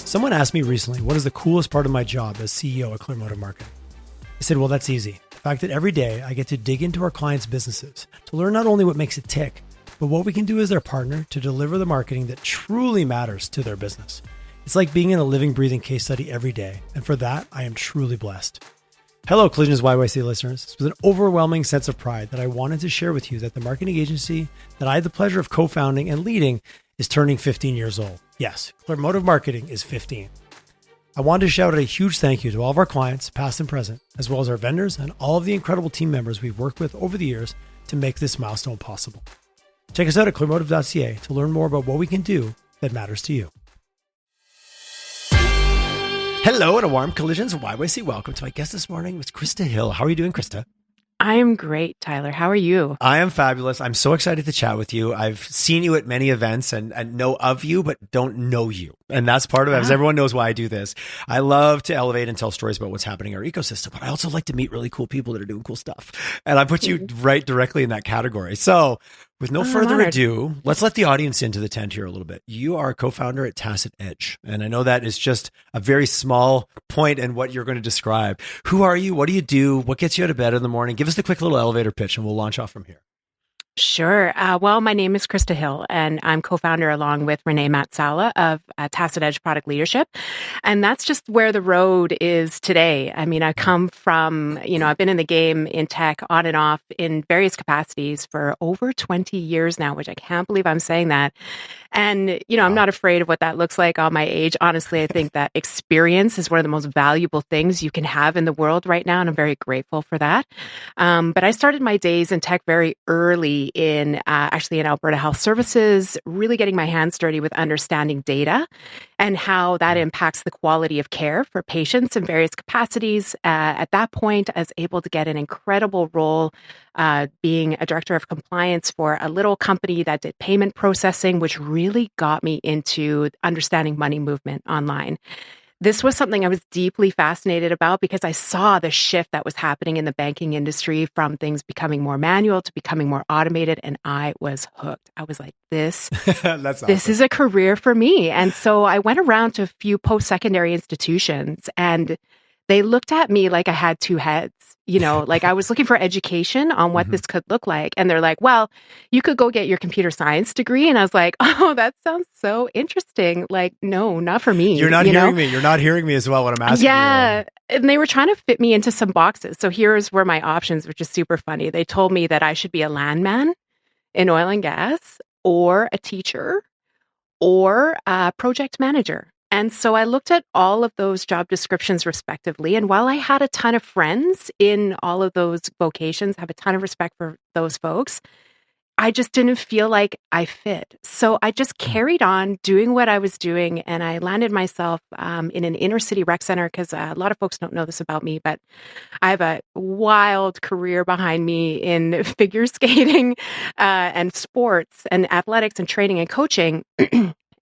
Someone asked me recently, what is the coolest part of my job as CEO at Clearmotive Marketing? I said, well, that's easy. The fact that every day I get to dig into our clients' businesses to learn not only what makes it tick, but what we can do as their partner to deliver the marketing that truly matters to their business. It's like being in a living, breathing case study every day. And for that, I am truly blessed. Hello, Collisions YYC listeners. It's with an overwhelming sense of pride that I wanted to share with you that the marketing agency that I had the pleasure of co-founding and leading is turning 15 years old. Yes, Clearmotive Marketing is 15. I wanted to shout out a huge thank you to all of our clients, past and present, as well as our vendors and all of the incredible team members we've worked with over the years to make this milestone possible. Check us out at clearmotive.ca to learn more about what we can do that matters to you. Hello and a warm Collisions YYC welcome to my guest this morning, Ms. Christa Hill. How are you doing, Christa? I am great, Tyler. How are you? I am fabulous. I'm so excited to chat with you. I've seen you at many events and know of you, but don't know you. And that's part of it, as everyone knows why I do this. I love to elevate and tell stories about what's happening in our ecosystem, but I also like to meet really cool people that are doing cool stuff. And I put you right directly in that category. So with no further ado, let's let the audience into the tent here a little bit. You are a co-founder at Tacit Edge. And I know that is just a very small point in what you're going to describe. Who are you? What do you do? What gets you out of bed in the morning? Give us the quick little elevator pitch and we'll launch off from here. Sure. Well, my name is Christa Hill, and I'm co-founder along with Renee Matsala of Tacit Edge Product Leadership. And that's just where the road is today. I mean, I come from, I've been in the game in tech on and off in various capacities for over 20 years now, which I can't believe I'm saying that. And, I'm not afraid of what that looks like on my age. Honestly, I think that experience is one of the most valuable things you can have in the world right now. And I'm very grateful for that. But I started my days in tech very early in Alberta Health Services, really getting my hands dirty with understanding data and how that impacts the quality of care for patients in various capacities. At that point, I was able to get an incredible role being a director of compliance for a little company that did payment processing, which really got me into understanding money movement online. This was something I was deeply fascinated about because I saw the shift that was happening in the banking industry from things becoming more manual to becoming more automated. And I was hooked. I was like, this is a career for me. And so I went around to a few post-secondary institutions and they looked at me like I had two heads, like I was looking for education on what this could look like. And they're like, well, you could go get your computer science degree. And I was like, oh, that sounds so interesting. Like, no, not for me. You're not hearing me. You're not hearing me as well when I'm asking you. Yeah. And they were trying to fit me into some boxes. So here's where my options, which is super funny. They told me that I should be a landman in oil and gas or a teacher or a project manager. And so I looked at all of those job descriptions respectively. And while I had a ton of friends in all of those vocations, have a ton of respect for those folks, I just didn't feel like I fit. So I just carried on doing what I was doing. And I landed myself in an inner city rec center because a lot of folks don't know this about me, but I have a wild career behind me in figure skating and sports and athletics and training and coaching.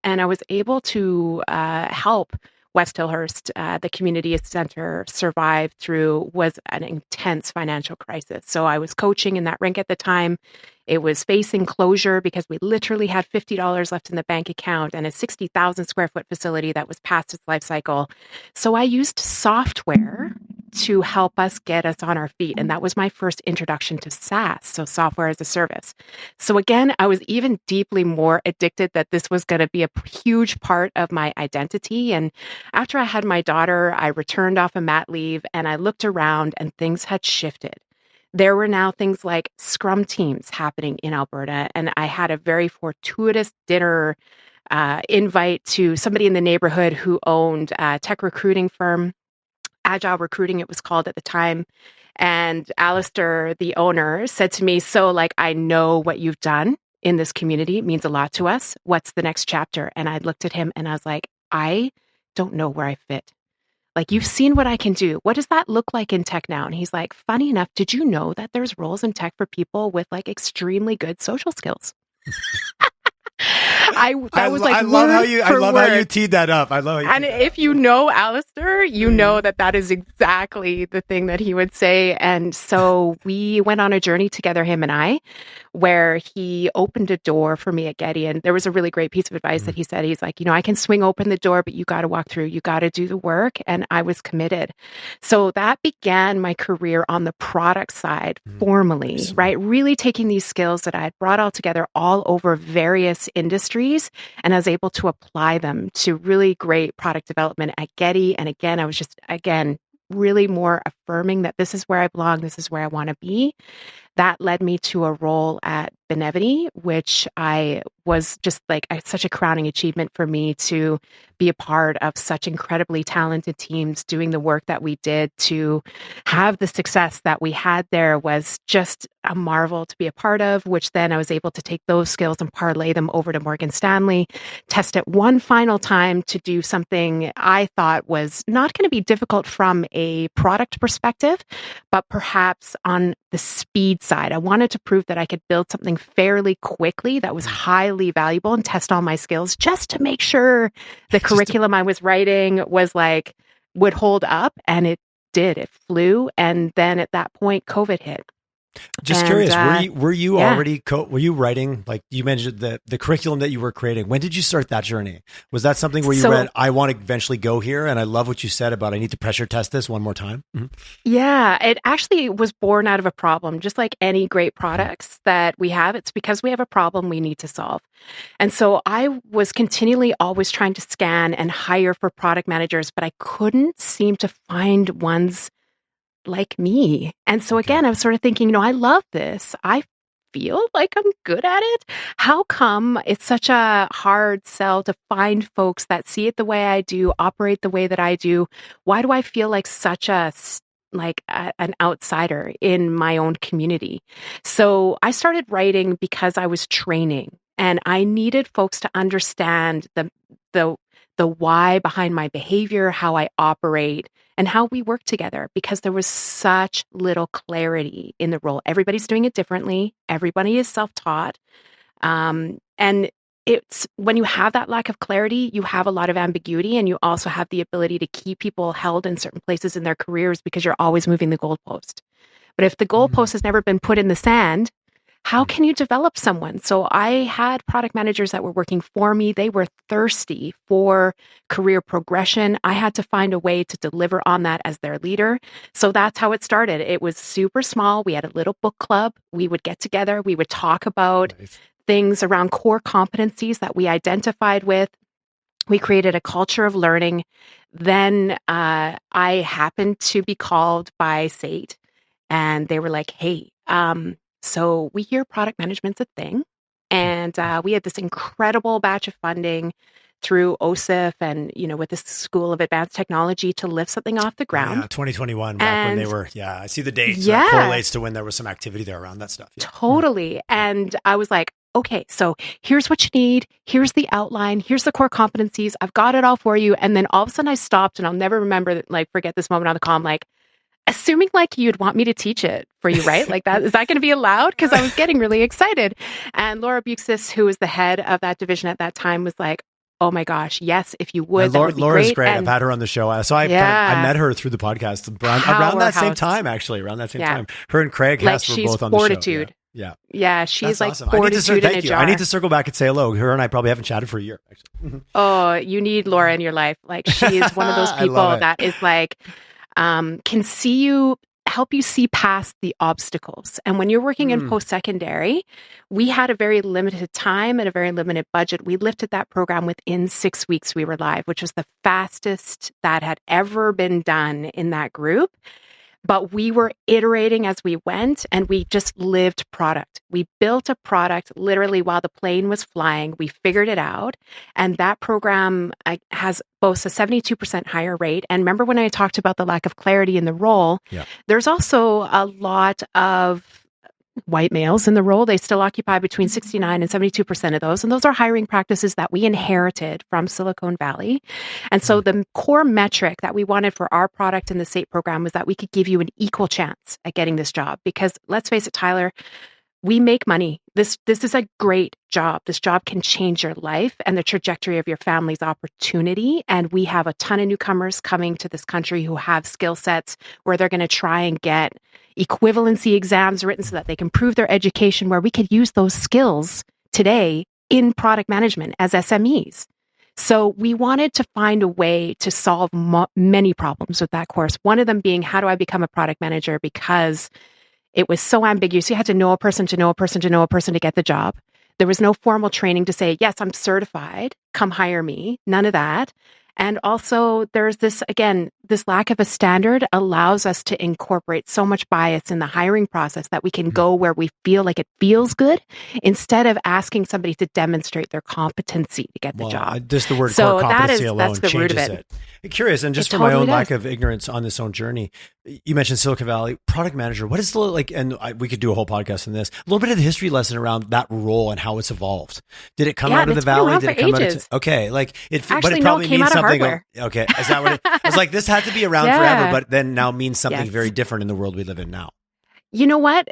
And I was able to help West Hillhurst, the community center, survive through was an intense financial crisis. So I was coaching in that rink at the time. It was facing closure because we literally had $50 left in the bank account and a 60,000 square foot facility that was past its life cycle. So I used software to help us get us on our feet. And that was my first introduction to SaaS, so software as a service. So again, I was even deeply more addicted that this was going to be a huge part of my identity. And after I had my daughter, I returned off a mat leave and I looked around and things had shifted. There were now things like Scrum teams happening in Alberta. And I had a very fortuitous dinner invite to somebody in the neighborhood who owned a tech recruiting firm. Agile Recruiting, it was called at the time. And Alistair, the owner, said to me, so I know what you've done in this community. It means a lot to us. What's the next chapter? And I looked at him and I was like, I don't know where I fit. You've seen what I can do. What does that look like in tech now? And he's like, funny enough, did you know that there's roles in tech for people with extremely good social skills? I love how you teed that up. I love how you and if you know Alistair, you know that is exactly the thing that he would say. And so we went on a journey together, him and I, where he opened a door for me at Getty. And there was a really great piece of advice that he said. He's like, I can swing open the door, but you got to walk through. You got to do the work. And I was committed. So that began my career on the product side formally, right? Really taking these skills that I had brought all together all over various industries, and I was able to apply them to really great product development at Getty. And again, I was just, really more affirming that this is where I belong, this is where I want to be. That led me to a role at Benevity, which I was just like such a crowning achievement for me to be a part of such incredibly talented teams doing the work that we did. To have the success that we had there was just a marvel to be a part of, which then I was able to take those skills and parlay them over to Morgan Stanley, test it one final time to do something I thought was not going to be difficult from a product perspective, but perhaps on the speed side. I wanted to prove that I could build something fairly quickly that was highly valuable and test all my skills just to make sure the curriculum I was writing would hold up. And it did. It flew. And then at that point, COVID hit. Just curious, were you already were you writing, like you mentioned the curriculum that you were creating? When did you start that journey? Was that something where you read, I want to eventually go here, and I love what you said about I need to pressure test this one more time? Mm-hmm. Yeah, it actually was born out of a problem, just like any great products that we have. It's because we have a problem we need to solve. And so I was continually always trying to scan and hire for product managers, but I couldn't seem to find ones like me. And so again, I was sort of thinking, I love this. I feel like I'm good at it. How come it's such a hard sell to find folks that see it the way I do, operate the way that I do? Why do I feel like such an outsider in my own community? So I started writing because I was training, and I needed folks to understand the why behind my behavior, how I operate, and how we work together, because there was such little clarity in the role. Everybody's doing it differently. Everybody is self-taught. And it's when you have that lack of clarity, you have a lot of ambiguity, and you also have the ability to keep people held in certain places in their careers because you're always moving the goalpost. But if the goalpost has never been put in the sand, how can you develop someone? So I had product managers that were working for me. They were thirsty for career progression. I had to find a way to deliver on that as their leader. So that's how it started. It was super small. We had a little book club. We would get together. We would talk about things around core competencies that we identified with. We created a culture of learning. Then I happened to be called by SAIT, and they were like, hey, so we hear product management's a thing, and we had this incredible batch of funding through OSIF and, with the School of Advanced Technology to lift something off the ground. Yeah, 2021, back when they were, I see the dates. Yeah. That correlates to when there was some activity there around that stuff. Yeah. Totally. And I was like, okay, so here's what you need. Here's the outline. Here's the core competencies. I've got it all for you. And then all of a sudden I stopped, and I'll never forget this moment on the call. I'm like, assuming you'd want me to teach it for you, right? Is that going to be allowed? Because I was getting really excited. And Laura Buxis, who was the head of that division at that time, was like, oh my gosh, yes, if you would, that would be Laura's great. And I've had her on the show. So I met her through the podcast around that same time, Her and Craig Hess were both on fortitude. the show. Yeah. Yeah, she's That's awesome. fortitude in a jar. I need to circle back and say hello. Her and I probably haven't chatted for a year, actually. Oh, you need Laura in your life. She is one of those people that is can help you see past the obstacles. And when you're working in post-secondary, we had a very limited time and a very limited budget. We lifted that program within 6 weeks. We were live, which was the fastest that had ever been done in that group. But we were iterating as we went, and we just lived product. We built a product literally while the plane was flying. We figured it out. And that program has boasts a 72% higher rate. And remember when I talked about the lack of clarity in the role, there's also a lot of white males in the role. They still occupy between 69 and 72% of those. And those are hiring practices that we inherited from Silicon Valley. And so the core metric that we wanted for our product in the SAIT program was that we could give you an equal chance at getting this job. Because let's face it, Tyler, we make money. This is a great job. This job can change your life and the trajectory of your family's opportunity. And we have a ton of newcomers coming to this country who have skill sets where they're going to try and get equivalency exams written so that they can prove their education, where we could use those skills today in product management as SMEs. So we wanted to find a way to solve many problems with that course. One of them being, how do I become a product manager? Because it was so ambiguous. You had to know a person to know a person to know a person to get the job. There was no formal training to say, yes, I'm certified, come hire me. None of that. And also there's this, again, this lack of a standard allows us to incorporate so much bias in the hiring process that we can go where we feel like it feels good instead of asking somebody to demonstrate their competency to get the job. Just the word core competency alone that's the root changes of it. I'm curious, and just for my own lack of ignorance on this own journey, you mentioned Silicon Valley, product manager. What is the, like, and we could do a whole podcast on this, a little bit of the history lesson around that role and how it's evolved. Did it come out of the Valley? Did it come out of, okay, like it, actually, but it probably means something. Okay, is that what it, I was like, this had to be around forever, but then now means something very different in the world we live in now. You know what?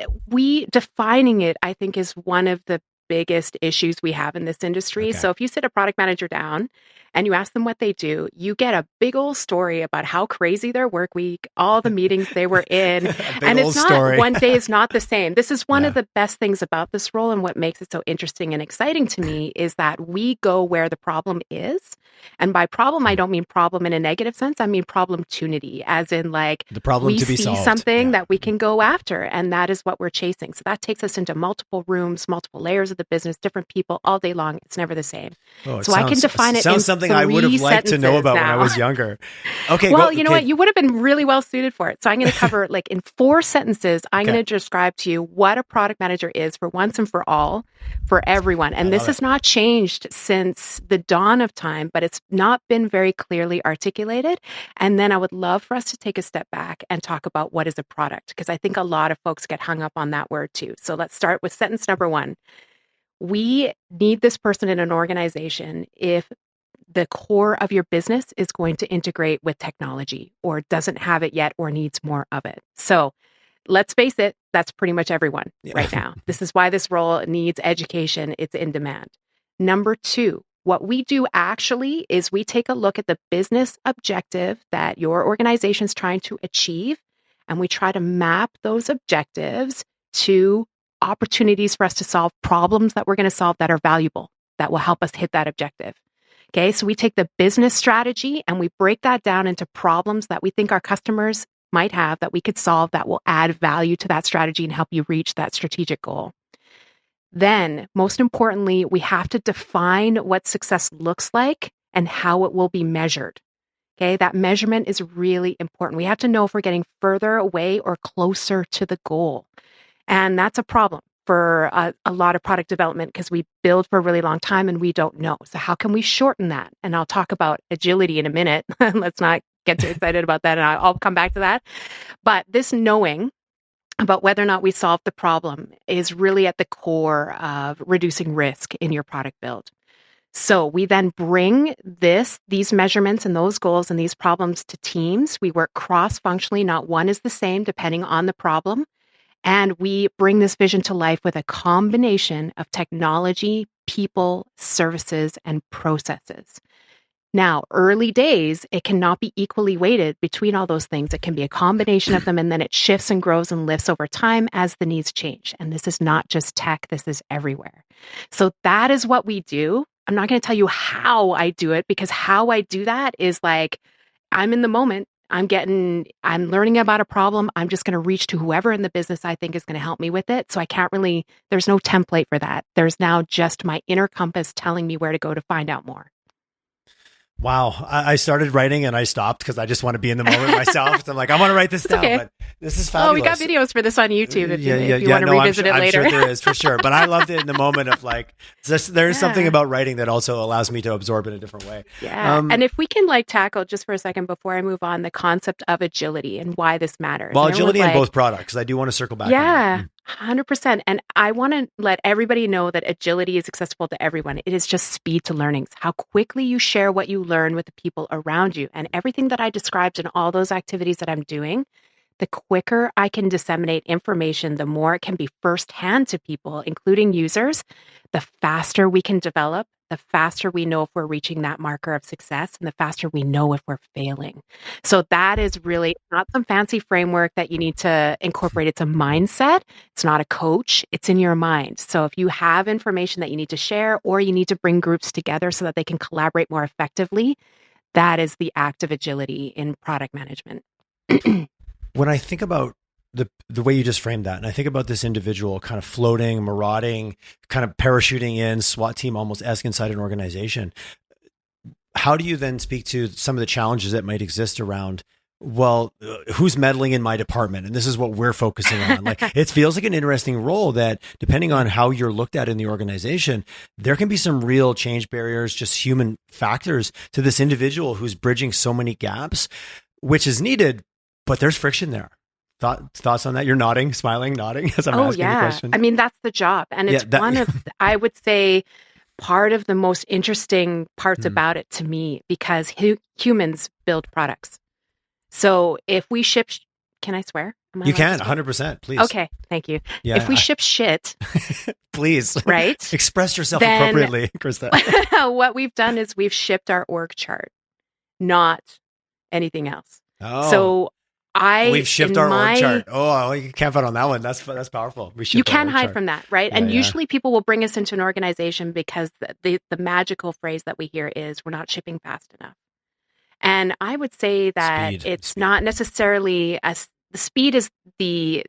Defining it, I think, is one of the biggest issues we have in this industry. Okay. So if you sit a product manager down and you ask them what they do, you get a big old story about how crazy their work week, all the meetings they were in. And it's not, one day is not the same. This is one of the best things about this role, and what makes it so interesting and exciting to me is that we go where the problem is. And by problem, I don't mean problem in a negative sense. I mean problem-tunity, as in like the problem to be solved. We see something that we can go after, and that is what we're chasing. So that takes us into multiple rooms, multiple layers of the business, different people all day long. It's never the same. I can define it in something I would have liked to know about when I was younger. Okay. Well, you know what? You would have been really well suited for it. So I'm going to cover like in 4 sentences, I'm going to describe to you what a product manager is for once and for all, for everyone. And this has not changed since the dawn of time, but it's not been very clearly articulated. And then I would love for us to take a step back and talk about what is a product, because I think a lot of folks get hung up on that word too. So let's start with sentence number 1. We need this person in an organization if the core of your business is going to integrate with technology or doesn't have it yet or needs more of it. So let's face it, that's pretty much everyone right now. This is why this role needs education. It's in demand. Number 2, what we do actually is we take a look at the business objective that your organization is trying to achieve, and we try to map those objectives to opportunities for us to solve problems that we're going to solve that are valuable, that will help us hit that objective. Okay, so we take the business strategy and we break that down into problems that we think our customers might have that we could solve that will add value to that strategy and help you reach that strategic goal. Then, most importantly, we have to define what success looks like and how it will be measured. Okay, that measurement is really important. We have to know if we're getting further away or closer to the goal. And that's a problem for a lot of product development because we build for a really long time and we don't know. So how can we shorten that? And I'll talk about agility in a minute. Let's not get too excited about that. And I'll come back to that. But this knowing about whether or not we solve the problem is really at the core of reducing risk in your product build. So we then bring these measurements and those goals and these problems to teams. We work cross-functionally. Not one is the same depending on the problem. And we bring this vision to life with a combination of technology, people, services, and processes. Now, early days, it cannot be equally weighted between all those things. It can be a combination of them, and then it shifts and grows and lifts over time as the needs change. And this is not just tech, this is everywhere. So that is what we do. I'm not going to tell you how I do it, because how I do that is like, I'm in the moment. I'm learning about a problem. I'm just going to reach to whoever in the business I think is going to help me with it. So there's no template for that. There's now just my inner compass telling me where to go to find out more. Wow. I started writing and I stopped because I just want to be in the moment myself. So I'm like, I want to write this down, but this is fabulous. Oh, we got videos for this on YouTube if you want to revisit it later. I'm sure there is for sure. But I loved it in the moment of like, there's something about writing that also allows me to absorb in a different way. Yeah. And if we can tackle just for a second before I move on, the concept of agility and why this matters. Well, agility in both products, because I do want to circle back. Yeah. On that. 100%. And I want to let everybody know that agility is accessible to everyone. It is just speed to learnings. How quickly you share what you learn with the people around you. And everything that I described in all those activities that I'm doing, the quicker I can disseminate information, the more it can be firsthand to people, including users, the faster we can develop, the faster we know if we're reaching that marker of success, and the faster we know if we're failing. So that is really not some fancy framework that you need to incorporate. It's a mindset. It's not a coach. It's in your mind. So if you have information that you need to share or you need to bring groups together so that they can collaborate more effectively, that is the act of agility in product management. When I think about the way you just framed that, and I think about this individual kind of floating, marauding, kind of parachuting in, SWAT team almost-esque inside an organization, how do you then speak to some of the challenges that might exist around, well, who's meddling in my department? And this is what we're focusing on. Like, it feels like an interesting role that, depending on how you're looked at in the organization, there can be some real change barriers, just human factors to this individual who's bridging so many gaps, which is needed, but there's friction there. Thoughts on that? You're nodding, smiling, nodding as I'm asking the question. I mean, that's the job. And it's one of, I would say, part of the most interesting parts about it to me, because humans build products. So if we ship, can I swear? You can, 100%, please. Okay, thank you. Yeah, if we ship shit, please, right? Express yourself appropriately, Christa. What we've done is we've shipped our org chart, not anything else. Oh. So we've shipped our org chart. Oh, you can't put on that one. That's powerful. You can't hide from that, right? And usually people will bring us into an organization because the magical phrase that we hear is, we're not shipping fast enough. And I would say that it's not necessarily the speed is the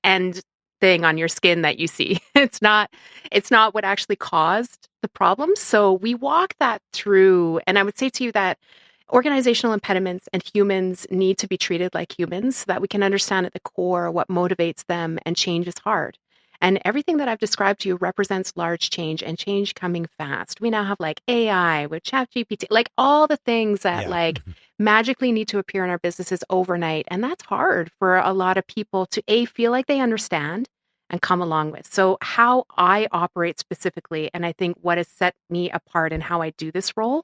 end thing on your skin that you see. It's not what actually caused the problem. So we walk that through, and I would say to you that organizational impediments and humans need to be treated like humans so that we can understand at the core what motivates them, and change is hard. And everything that I've described to you represents large change, and change coming fast. We now have like AI with ChatGPT, like all the things that like magically need to appear in our businesses overnight. And that's hard for a lot of people to feel like they understand and come along with. So how I operate specifically, and I think what has set me apart in how I do this role,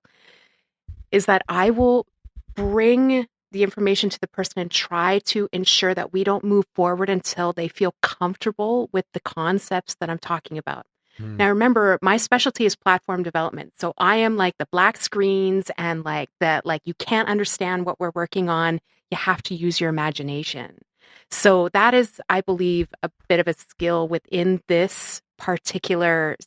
is that I will bring the information to the person and try to ensure that we don't move forward until they feel comfortable with the concepts that I'm talking about. Now, remember, my specialty is platform development. So I am like the black screens and like that, like you can't understand what we're working on. You have to use your imagination. So that is, I believe, a bit of a skill within this particular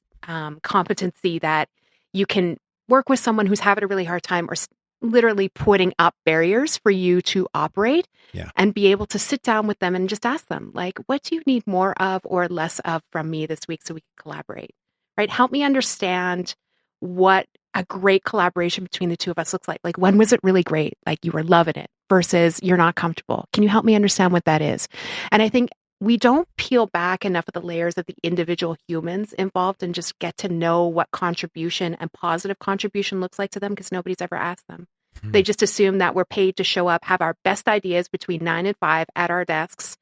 competency, that you can work with someone who's having a really hard time or literally putting up barriers for you to operate, and be able to sit down with them and just ask them, like, what do you need more of or less of from me this week so we can collaborate, right? Help me understand what a great collaboration between the two of us looks like. Like, when was it really great? Like, you were loving it versus you're not comfortable. Can you help me understand what that is? And I think we don't peel back enough of the layers of the individual humans involved and just get to know what contribution and positive contribution looks like to them, because nobody's ever asked them. They just assume that we're paid to show up, have our best ideas between 9 and 5 at our desks,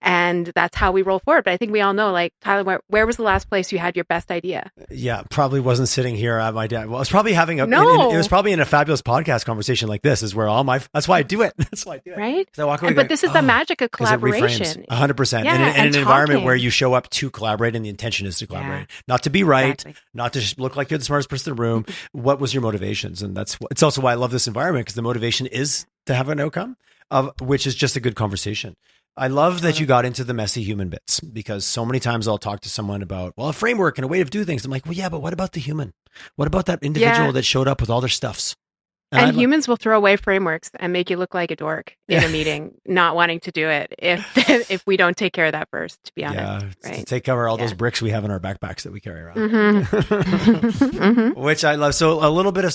and that's how we roll forward. But I think we all know, like, Tyler, where was the last place you had your best idea? Yeah, probably wasn't sitting here at my desk. Well, I was probably having it was probably in a fabulous podcast conversation like this, is where that's why I do it. That's why I do it. Right? I walk away but going, this is the magic of collaboration. 100%. Yeah, in an environment where you show up to collaborate, and the intention is to collaborate, not to be right, not to look like you're the smartest person in the room. What was your motivations? And it's also why I love this environment, because the motivation is to have an outcome, of which is just a good conversation. I love that you got into the messy human bits, because so many times I'll talk to someone about, well, a framework and a way to do things. I'm like, well, yeah, but what about the human? What about that individual that showed up with all their stuffs? And humans will throw away frameworks and make you look like a dork in a meeting, not wanting to do it if we don't take care of that first, to be honest. Yeah, to take care of all those bricks we have in our backpacks that we carry around. Which I love. So a little bit of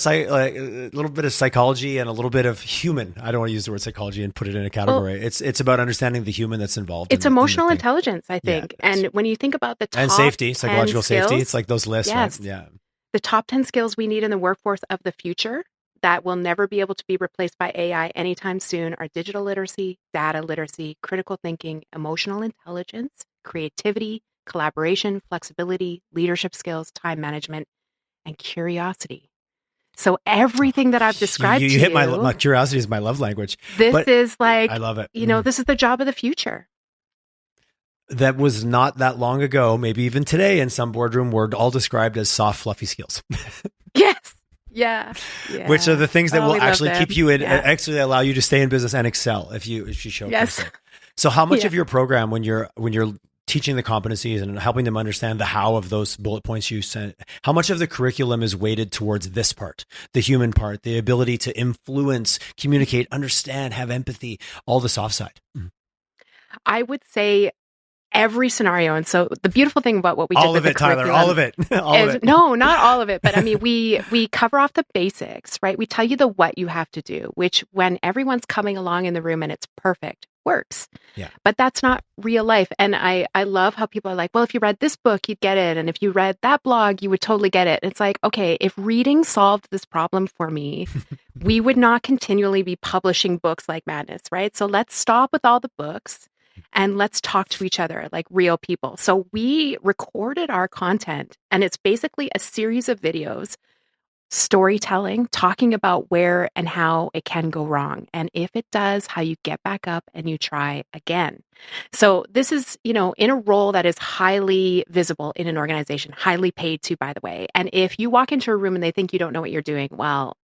psychology and a little bit of human. I don't want to use the word psychology and put it in a category. Well, it's about understanding the human that's involved. It's emotional intelligence, I think. And when you think about the top and safety, psychological skills, safety, it's like those lists. Yes. Right? Yeah. The top 10 skills we need in the workforce of the future that will never be able to be replaced by AI anytime soon are digital literacy, data literacy, critical thinking, emotional intelligence, creativity, collaboration, flexibility, leadership skills, time management, and curiosity. So everything that I've described you to hit you, my curiosity is my love language. this But is like, I love it. this is the job of the future. That was not that long ago, maybe even today in some boardroom, were all described as soft, fluffy skills. Yes. Yeah. Which are the things that will actually keep you in, actually allow you to stay in business and excel if you show yes. it. So how much of your program, when you're teaching the competencies and helping them understand the how of those bullet points you sent, how much of the curriculum is weighted towards this part, the human part, the ability to influence, communicate, understand, have empathy, all the soft side? I would say every scenario. And so the beautiful thing about what we did all with of it, Tyler, all of it, all of it. No, not all of it. But I mean, we cover off the basics, right? We tell you the what you have to do, which when everyone's coming along in the room and it's perfect, works. Yeah. But that's not real life. And I love how people are like, well, if you read this book, you'd get it. And if you read that blog, you would totally get it. It's like, okay, if reading solved this problem for me, we would not continually be publishing books like madness, right? So let's stop with all the books. And let's talk to each other like real people. So we recorded our content, and it's basically a series of videos, storytelling, talking about where and how it can go wrong. And if it does, how you get back up and you try again. So this is, in a role that is highly visible in an organization, highly paid to, by the way. And if you walk into a room and they think you don't know what you're doing, well,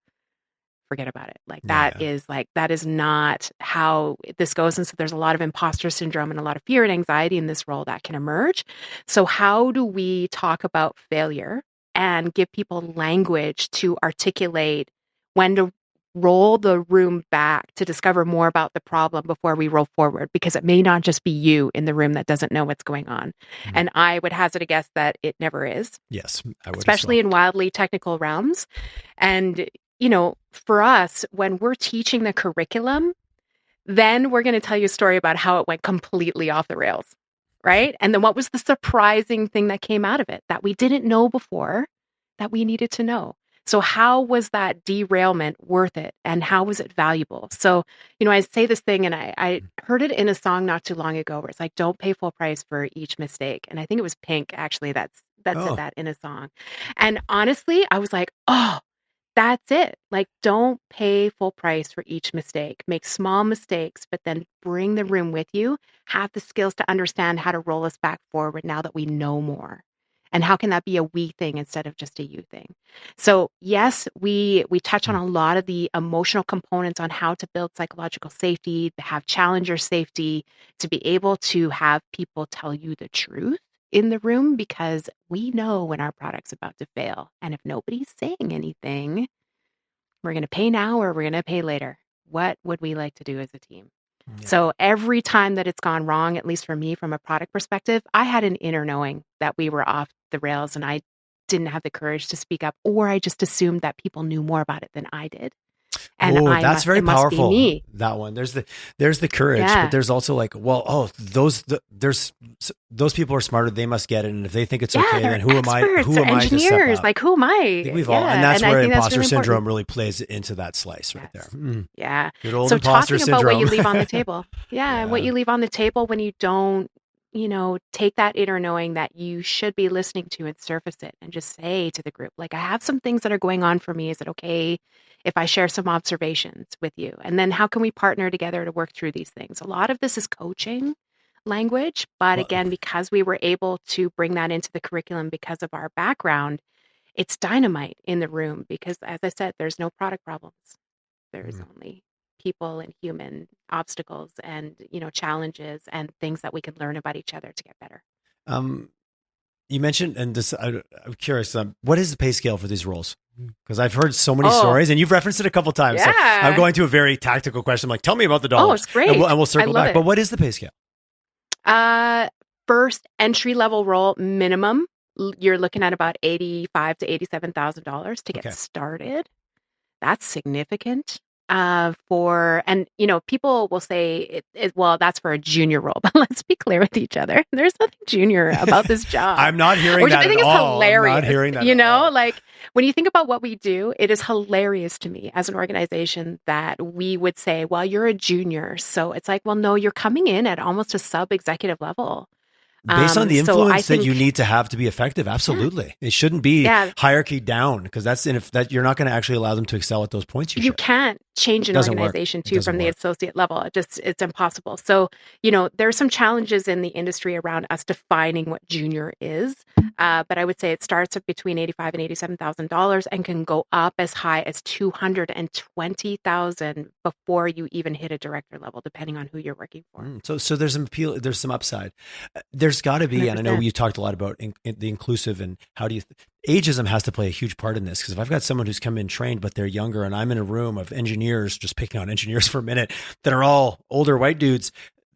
forget about it. Like that is not how this goes. And so there's a lot of imposter syndrome and a lot of fear and anxiety in this role that can emerge. So how do we talk about failure and give people language to articulate when to roll the room back to discover more about the problem before we roll forward? Because it may not just be you in the room that doesn't know what's going on. Mm-hmm. And I would hazard a guess that it never is. Yes, I would, especially in wildly technical realms. And for us, when we're teaching the curriculum, then we're going to tell you a story about how it went completely off the rails, right? And then what was the surprising thing that came out of it that we didn't know before that we needed to know? So how was that derailment worth it? And how was it valuable? So, I say this thing, and I heard it in a song not too long ago where it's like, don't pay full price for each mistake. And I think it was Pink, actually, that said that in a song. And honestly, I was like, oh, that's it. Like, don't pay full price for each mistake. Make small mistakes, but then bring the room with you. Have the skills to understand how to roll us back forward now that we know more. And how can that be a we thing instead of just a you thing? So yes, we touch on a lot of the emotional components on how to build psychological safety, to have challenger safety, to be able to have people tell you the truth in the room, because we know when our product's about to fail. And if nobody's saying anything, we're going to pay now or we're going to pay later. What would we like to do as a team? Yeah. So every time that it's gone wrong, at least for me from a product perspective, I had an inner knowing that we were off the rails and I didn't have the courage to speak up, or I just assumed that people knew more about it than I did. And that's very powerful. Me. That one. There's the courage, but there's also like, well, those people are smarter. They must get it. And if they think it's okay, then who am I? Who am I to step up? Like, who am I? I think we've all, and that's where imposter syndrome really plays into that slice right there. Yeah. Good old so imposter talking syndrome. about what you leave on the table. And what you leave on the table when you don't, take that inner knowing that you should be listening to and surface it and just say to the group, like, I have some things that are going on for me. Is it okay if I share some observations with you? And then how can we partner together to work through these things? A lot of this is coaching language, but again, because we were able to bring that into the curriculum because of our background, it's dynamite in the room because, as I said, there's no product problems. There's only people and human obstacles and, challenges and things that we can learn about each other to get better. You mentioned, and this, I'm curious, what is the pay scale for these roles? Because I've heard so many stories, and you've referenced it a couple times. Yeah. So I'm going to a very tactical question. I'm like, tell me about the dollars. Oh, it's great. And we'll circle back. But what is the pay scale? First entry level role minimum, you're looking at about $85,000 to $87,000 to get started. That's significant. People will say, well, that's for a junior role, but let's be clear with each other. There's nothing junior about this job. I'm not hearing that at all. Hilarious. I'm not hearing that like when you think about what we do, it is hilarious to me as an organization that we would say, well, you're a junior. So it's like, well, no, you're coming in at almost a sub-executive level. Based on the So I influence that think, you need to have to be effective, absolutely. It shouldn't be yeah, hierarchy down, because that's if that you're not going to actually allow them to excel at those points you you share. can't change It an doesn't work. organization It too doesn't from the work. associate level. It's impossible. So, there are some challenges in the industry around us defining what junior is. But I would say it starts at between $85,000 and $87,000 and can go up as high as $220,000 before you even hit a director level, depending on who you're working for. So there's some appeal. There's some upside. There's got to be, and I know 100%. you talked a lot about the inclusive and how do you. Ageism has to play a huge part in this, because if I've got someone who's come in trained but they're younger, and I'm in a room of engineers, just picking on engineers for a minute, that are all older white dudes,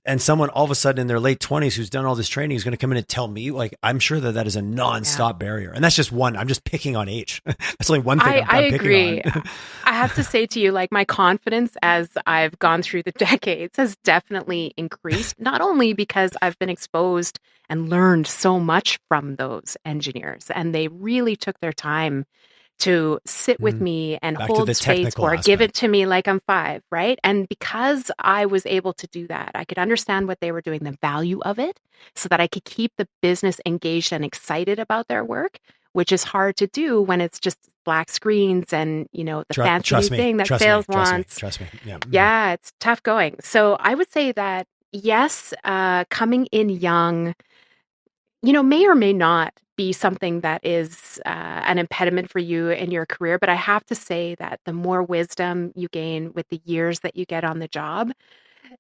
and someone all of a sudden in their late 20s who's done all this training is going to come in and tell me, like, I'm sure that is a nonstop barrier. And that's just one. I'm just picking on age. That's only one thing I I'm agree. picking on. I have to say to you, like, my confidence as I've gone through the decades has definitely increased, not only because I've been exposed and learned so much from those engineers, and they really took their time to sit with me and Back to hold the space technical or give it aspect. to me like I'm five, right? And because I was able to do that, I could understand what they were doing, the value of it, so that I could keep the business engaged and excited about their work, which is hard to do when it's just black screens and, the fancy new thing that sales wants. Trust me. Yeah. Yeah, it's tough going. So I would say that, yes, coming in young, may or may not be something that is an impediment for you in your career. But I have to say that the more wisdom you gain with the years that you get on the job,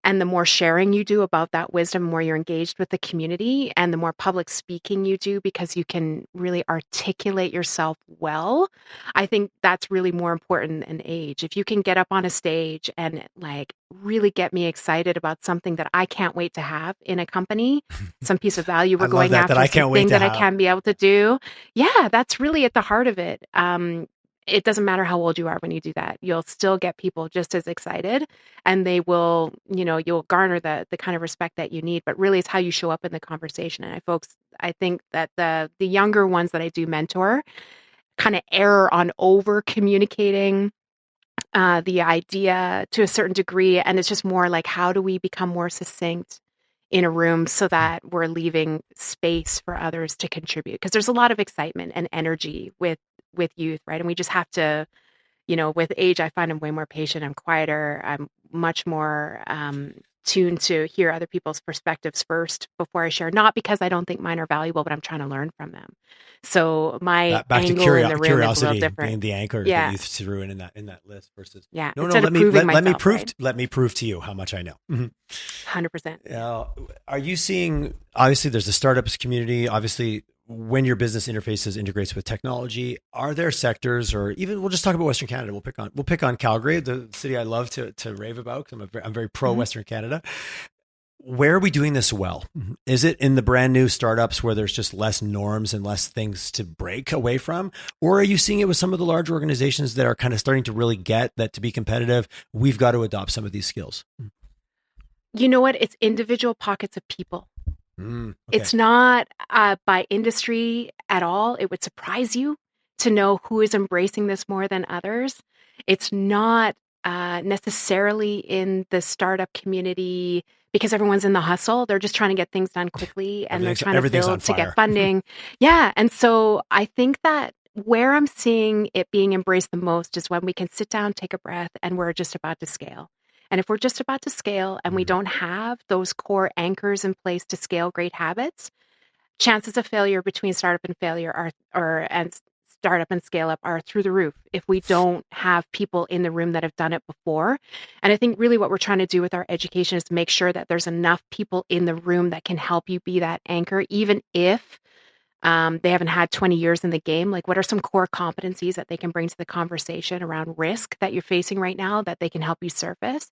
and the more sharing you do about that wisdom, the more you're engaged with the community, and the more public speaking you do because you can really articulate yourself well, I think that's really more important than age. If you can get up on a stage and like really get me excited about something that I can't wait to have in a company, some piece of value I we're love going that after, I can't wait something to that I have. can be able to do. Yeah, that's really at the heart of it. It doesn't matter how old you are when you do that. You'll still get people just as excited, and they will, you'll garner the kind of respect that you need. But really, it's how you show up in the conversation. And I think that the younger ones that I do mentor kind of err on over communicating the idea to a certain degree, and it's just more like, how do we become more succinct in a room so that we're leaving space for others to contribute? Because there's a lot of excitement and energy with youth, right? And we just have to, with age, I find I'm way more patient. I'm quieter. I'm much more tuned to hear other people's perspectives first before I share. Not because I don't think mine are valuable, but I'm trying to learn from them. So my Back to angle in the room is a little curiosity different. being the anchor that Yeah, you threw in that list versus yeah. no, Instead let of me proving let me myself, prove right? let me prove to you how much I know. 100%. Are you seeing, obviously there's the startups community, obviously when your business interfaces integrates with technology, are there sectors, or even we'll just talk about Western Canada. We'll pick on Calgary, the city I love to rave about, because I'm very pro Western Canada. Where are we doing this well? Is it in the brand new startups where there's just less norms and less things to break away from? Or are you seeing it with some of the large organizations that are kind of starting to really get that to be competitive, we've got to adopt some of these skills? You know what? It's individual pockets of people. Okay. It's not by industry at all. It would surprise you to know who is embracing this more than others. It's not necessarily in the startup community because everyone's in the hustle. They're just trying to get things done quickly, and they're trying to Everything's on build to get fire. funding. Yeah. And so I think that where I'm seeing it being embraced the most is when we can sit down, take a breath, and we're just about to scale. And if we're just about to scale and we don't have those core anchors in place to scale great habits, chances of failure between startup and failure and startup and scale up are through the roof if we don't have people in the room that have done it before. And I think really what we're trying to do with our education is make sure that there's enough people in the room that can help you be that anchor, even if they haven't had 20 years in the game. Like, what are some core competencies that they can bring to the conversation around risk that you're facing right now that they can help you surface?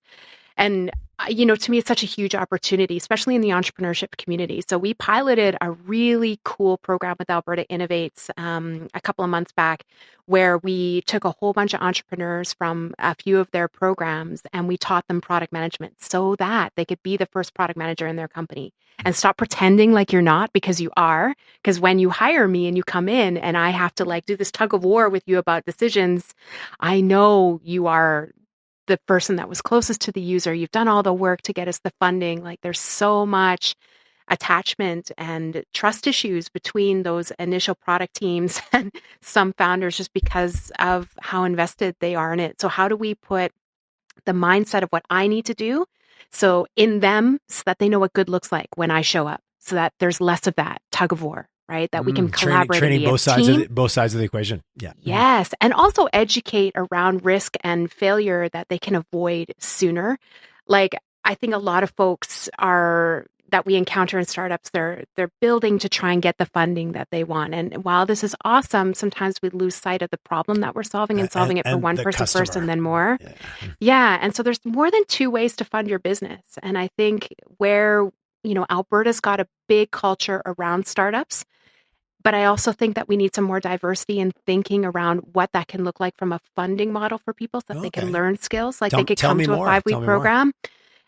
And, to me, it's such a huge opportunity, especially in the entrepreneurship community. So we piloted a really cool program with Alberta Innovates a couple of months back, where we took a whole bunch of entrepreneurs from a few of their programs and we taught them product management so that they could be the first product manager in their company and stop pretending like you're not, because you are. Because when you hire me and you come in and I have to like do this tug of war with you about decisions, I know you are the person that was closest to the user. You've done all the work to get us the funding. Like, there's so much attachment and trust issues between those initial product teams and some founders just because of how invested they are in it. So how do we put the mindset of what I need to do so in them so that they know what good looks like when I show up, so that there's less of that tug of war, right? That we can collaborate training and be both a sides team. both sides of the equation. Yeah. Yes. And also educate around risk and failure that they can avoid sooner. Like, I think a lot of folks that we encounter in startups, they're building to try and get the funding that they want. And while this is awesome, sometimes we lose sight of the problem that we're solving and solving it for one person first and then more. Yeah. And so there's more than two ways to fund your business. And I think where, Alberta's got a big culture around startups, but I also think that we need some more diversity in thinking around what that can look like from a funding model for people so that they can learn skills. Like they could come to a 5-week program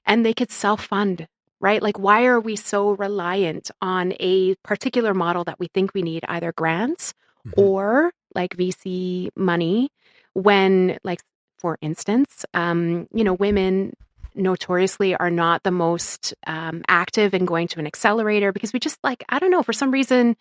and they could self-fund, right? Like, why are we so reliant on a particular model that we think we need, either grants or like VC money, when, like, for instance, women notoriously are not the most active in going to an accelerator because we just, like, I don't know, for some reason.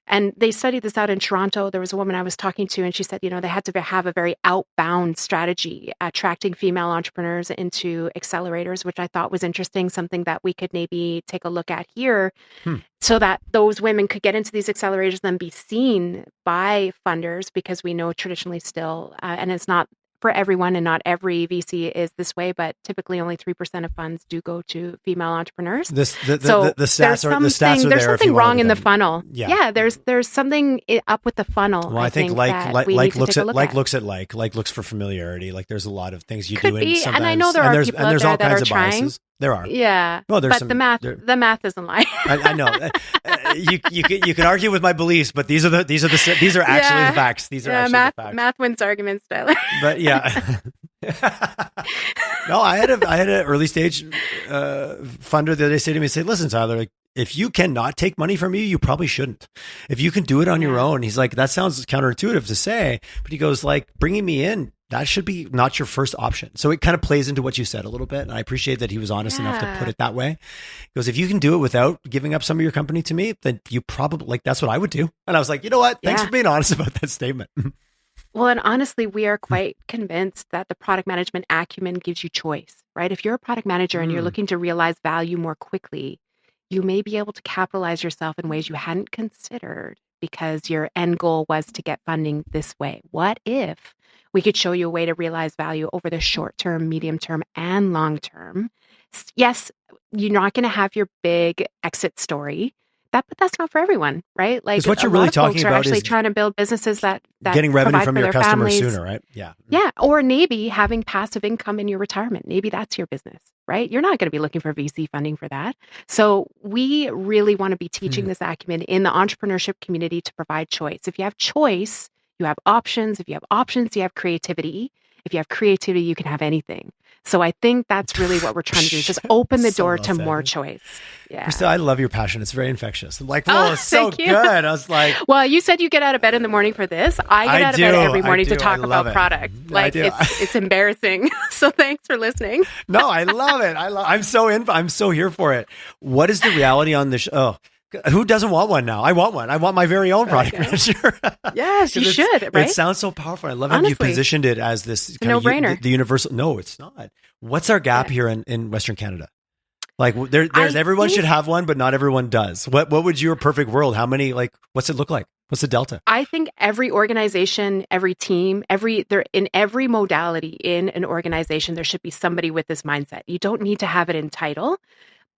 And they studied this out in Toronto. There was a woman I was talking to, and she said, they had to have a very outbound strategy, attracting female entrepreneurs into accelerators, which I thought was interesting, something that we could maybe take a look at here so that those women could get into these accelerators and be seen by funders, because we know traditionally still, and it's not for everyone and not every VC is this way, but typically only 3% of funds do go to female entrepreneurs. The stats are there's there something wrong in the funnel. Yeah, there's something up with the funnel. Well, I think like looks for familiarity. Like, there's a lot of things you do. And I know there are people out there that are trying. Biases. There are. Yeah. Well, but the math isn't lying. I know. You can argue with my beliefs, but these are actually the facts. These are actually the facts. Math wins arguments, Tyler. But yeah. No, I had an early stage funder the other day say to me, listen, Tyler, like, if you cannot take money from me, you probably shouldn't. If you can do it on your own, he's like, that sounds counterintuitive to say, but he goes, like, bringing me in, that should be not your first option. So it kind of plays into what you said a little bit. And I appreciate that he was honest enough to put it that way. He goes, if you can do it without giving up some of your company to me, then you probably, like, that's what I would do. And I was like, you know what? Thanks for being honest about that statement. Well, and honestly, we are quite convinced that the product management acumen gives you choice, right? If you're a product manager and you're looking to realize value more quickly, you may be able to capitalize yourself in ways you hadn't considered because your end goal was to get funding this way. What if we could show you a way to realize value over the short term, medium term, and long term? Yes, you're not going to have your big exit story. But that's not for everyone, right? Like, what you're really talking about actually is trying to build businesses that getting revenue from your customers families sooner, right? Yeah. Yeah. Or maybe having passive income in your retirement. Maybe that's your business, right? You're not going to be looking for VC funding for that. So we really want to be teaching this acumen in the entrepreneurship community to provide choice. If you have choice, you have options. If you have options, you have creativity. If you have creativity, you can have anything. So I think that's really what we're trying to do, is just open the door to more choice. Yeah. Christa, I love your passion. It's very infectious. I'm like, whoa, it's so good. I was like, well, you said you get out of bed in the morning for this. I get out of bed every morning to talk about product. Like, it's embarrassing. So thanks for listening. No, I love it. I'm so here for it. What is the reality on this? Who doesn't want one now? I want one. I want my very own product manager. Yes, you should, right? It sounds so powerful. I love how you positioned it as this kind no-brainer. The universal. No, it's not. What's our gap here in Western Canada? Like, everyone should have one, but not everyone does. What would your perfect world? How many, like, what's it look like? What's the delta? I think every organization, every team, in every modality in an organization, there should be somebody with this mindset. You don't need to have it in title.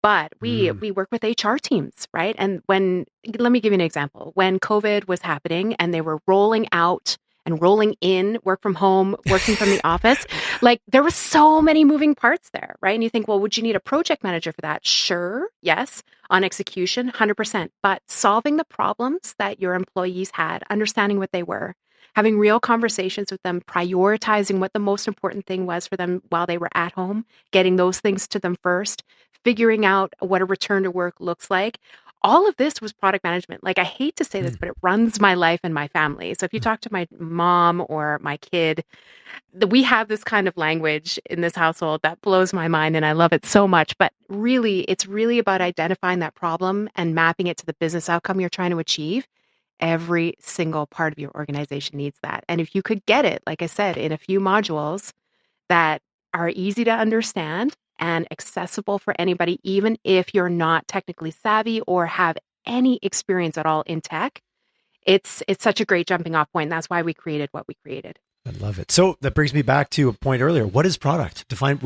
But we work with HR teams, right? And let me give you an example. When COVID was happening and they were rolling out and rolling in work from home, working from the office, like, there were so many moving parts there, right? And you think, well, would you need a project manager for that? Sure. Yes. On execution, 100%. But solving the problems that your employees had, understanding what they were, having real conversations with them, prioritizing what the most important thing was for them while they were at home, getting those things to them first, figuring out what a return to work looks like. all of this was product management. Like, I hate to say this, but it runs my life and my family. So if you talk to my mom or my kid, we have this kind of language in this household that blows my mind and I love it so much. But really, it's really about identifying that problem and mapping it to the business outcome you're trying to achieve. Every single part of your organization needs that. And if you could get it, like I said, in a few modules that are easy to understand and accessible for anybody, even if you're not technically savvy or have any experience at all in tech, it's such a great jumping off point. That's why we created what we created. I love it. So that brings me back to a point earlier. What is product? Define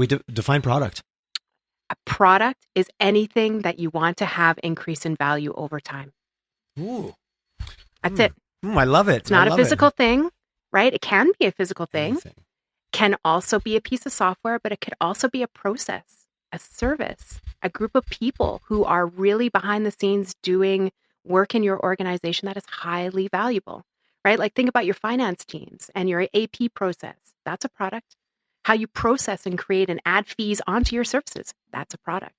product. A product is anything that you want to have increase in value over time. Ooh. That's it. I love it. It's not a physical thing, right? It can be a physical thing. Anything. Can also be a piece of software, but it could also be a process, a service, a group of people who are really behind the scenes doing work in your organization that is highly valuable, right? Like, think about your finance teams and your AP process. That's a product. How you process and create and add fees onto your services. That's a product.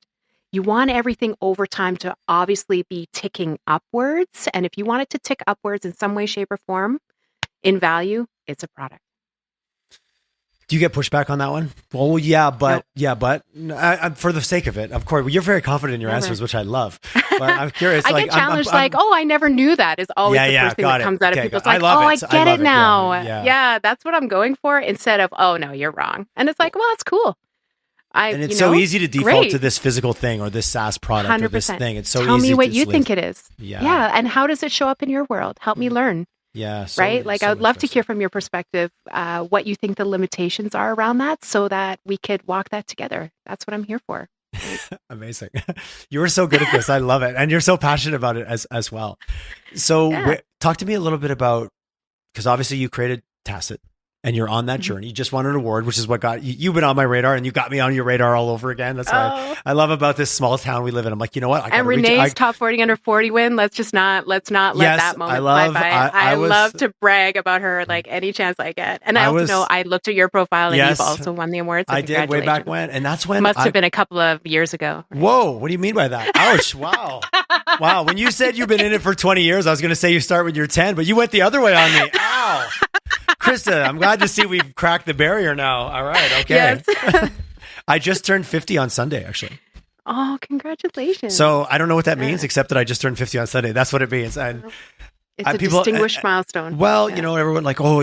You want everything over time to obviously be ticking upwards. And if you want it to tick upwards in some way, shape, or form in value, it's a product. Do you get pushback on that one? Well, for the sake of it, of course, you're very confident in your answers, which I love. But I'm curious. I get challenged I never knew that is always the first thing that comes out of people. It's like, I get it now. Yeah, that's what I'm going for instead of, oh, no, you're wrong. And it's like, well, that's cool. And it's so easy to default to this physical thing or this SaaS product 100%. Or this thing. It's so Tell easy. me what you think it is. Yeah. And how does it show up in your world? Help me learn. Yeah. Right. Like, I would love to hear from your perspective, what you think the limitations are around that so that we could walk that together. That's what I'm here for. Amazing. You were so good at this. I love it. And you're so passionate about it as well. So talk to me a little bit about, because obviously you created Tacit. And you're on that journey. You just won an award, which is what got you've been on my radar, and you got me on your radar all over again. That's why I love about this small town we live in. I'm like, you know what? And Renee's top 40 under 40 win. Let's not let that moment fly by. I love to brag about her like any chance I get. And I also know I looked at your profile and you've also won the award. So I did way back when, and that's when must have been a couple of years ago. Right? Whoa, what do you mean by that? Ouch! Wow, wow. When you said you've been in it for 20 years, I was going to say you start when you're 10, but you went the other way on me. Ow. Christa, I'm glad to see we've cracked the barrier now. All right. Okay. Yes. I just turned 50 on Sunday, actually. Oh, congratulations. So I don't know what that means, except that I just turned 50 on Sunday. That's what it means. And it's a distinguished milestone. Well, everyone like, oh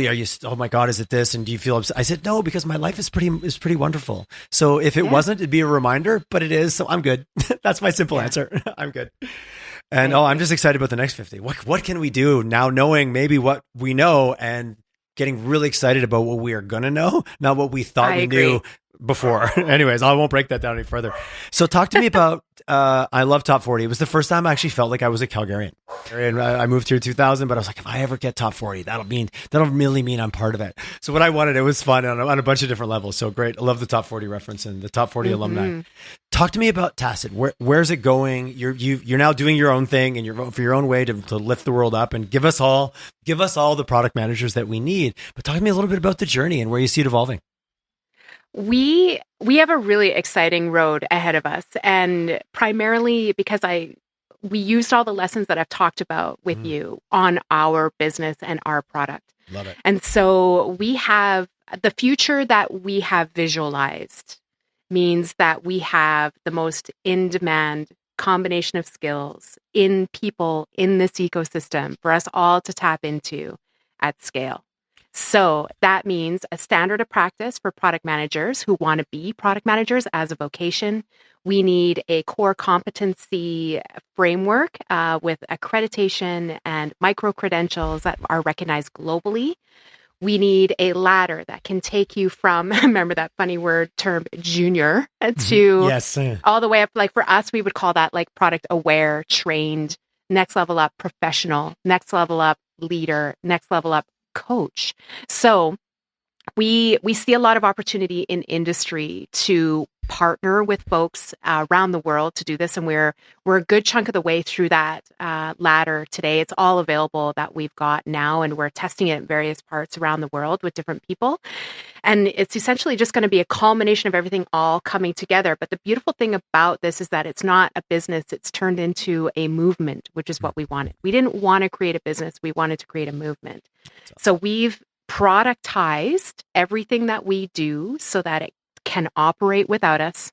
my God, is it this? And do you feel upset? I said, no, because my life is pretty wonderful. So if it wasn't, it'd be a reminder, but it is. So I'm good. That's my simple answer. I'm good. And I'm just excited about the next 50. What can we do now, knowing maybe what we know and getting really excited about what we are going to know, not what we thought we knew before. Anyways, I won't break that down any further. So talk to me about, I love top 40. It was the first time I actually felt like I was a Calgarian. And I moved here in 2000, but I was like, if I ever get top 40, that'll really mean I'm part of it. So what I wanted, it was fun on a bunch of different levels. So great. I love the top 40 reference and the top 40 alumni. Talk to me about Tacit. Where's it going? You're now doing your own thing and you're for your own way to lift the world up and give us all the product managers that we need. But talk to me a little bit about the journey and where you see it evolving. We have a really exciting road ahead of us, and primarily because we used all the lessons that I've talked about with you on our business and our product. Love it. And so we have the future that we have visualized means that we have the most in-demand combination of skills in people in this ecosystem for us all to tap into at scale. So that means a standard of practice for product managers who want to be product managers as a vocation. We need a core competency framework with accreditation and micro-credentials that are recognized globally. We need a ladder that can take you from, remember that funny term, junior, to all the way up. Like for us, we would call that like product aware, trained, next level up professional, next level up leader, next level up coach. So we see a lot of opportunity in industry to partner with folks around the world to do this, and we're a good chunk of the way through that ladder today. It's all available that we've got now, and we're testing it in various parts around the world with different people. And it's essentially just going to be a culmination of everything all coming together. But the beautiful thing about this is that it's not a business; it's turned into a movement, which is what we wanted. We didn't want to create a business; we wanted to create a movement. So we've productized everything that we do so that it can operate without us.